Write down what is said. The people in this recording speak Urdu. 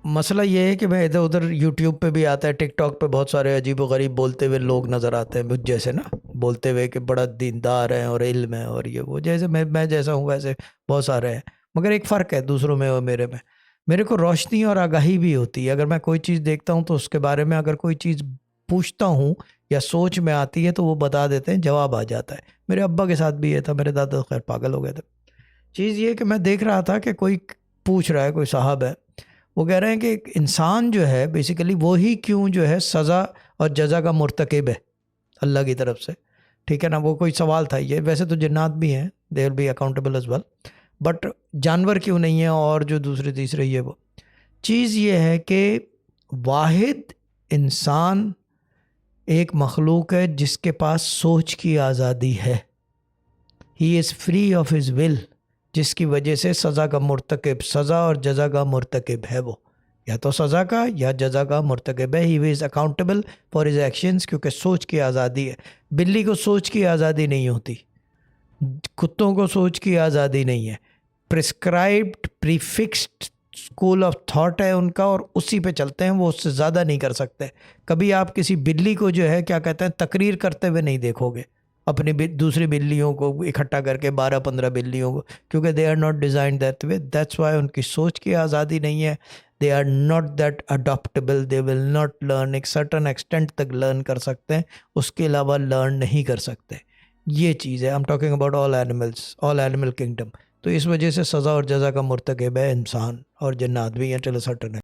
مسئلہ یہ ہے کہ میں ادھر ادھر یوٹیوب پہ بھی آتا ہے، ٹک ٹاک پہ بہت سارے عجیب و غریب بولتے ہوئے لوگ نظر آتے ہیں مجھ جیسے نا، بولتے ہوئے کہ بڑا دیندار ہیں اور علم ہے اور یہ وہ، جیسے میں جیسا ہوں ویسے بہت سارے ہیں، مگر ایک فرق ہے دوسروں میں اور میرے میں، میرے کو روشنی اور آگاہی بھی ہوتی ہے۔ اگر میں کوئی چیز دیکھتا ہوں تو اس کے بارے میں اگر کوئی چیز پوچھتا ہوں یا سوچ میں آتی ہے تو وہ بتا دیتے ہیں، جواب آ جاتا ہے۔ میرے ابا کے ساتھ بھی یہ تھا، میرے دادا تو خیر پاگل ہو گئے تھے۔ چیز یہ کہ میں دیکھ رہا تھا کہ کوئی پوچھ رہا ہے، کوئی صاحب ہے، وہ کہہ رہے ہیں کہ ایک انسان جو ہے بیسیکلی وہی کیوں جو ہے سزا اور جزا کا مرتکب ہے اللہ کی طرف سے، ٹھیک ہے نا؟ وہ کوئی سوال تھا یہ، ویسے تو جنات بھی ہیں، they will be accountable as well, but جانور کیوں نہیں ہیں اور جو دوسرے تیسرے یہ وہ۔ چیز یہ ہے کہ واحد انسان ایک مخلوق ہے جس کے پاس سوچ کی آزادی ہے، he is free of his will, جس کی وجہ سے سزا کا مرتکب، سزا اور جزا کا مرتکب ہے، وہ یا تو سزا کا یا جزا کا مرتکب ہے۔ He is accountable for his actions, کیونکہ سوچ کی آزادی ہے۔ بلی کو سوچ کی آزادی نہیں ہوتی، کتوں کو سوچ کی آزادی نہیں ہے، پرسکرائبڈ پریفکسڈ اسکول آف تھاٹ ہے ان کا، اور اسی پہ چلتے ہیں، وہ اس سے زیادہ نہیں کر سکتے۔ کبھی آپ کسی بلی کو جو ہے کیا کہتے ہیں تقریر کرتے ہوئے نہیں دیکھو گے، اپنی دوسری بلیوں کو اکٹھا کر کے 12-15 بلیوں کو، کیونکہ they are not designed that way, that's why ان کی سوچ کی آزادی نہیں ہے۔ They are not that adaptable, they will not learn, ایک سرٹن ایکسٹینٹ تک لرن کر سکتے ہیں، اس کے علاوہ لرن نہیں کر سکتے۔ یہ چیز ہے، I'm talking about all animals, all animal kingdom۔ تو اس وجہ سے سزا اور جزا کا مرتکب ہے انسان، اور جنات بھی ہیں چلو سرٹن ہے۔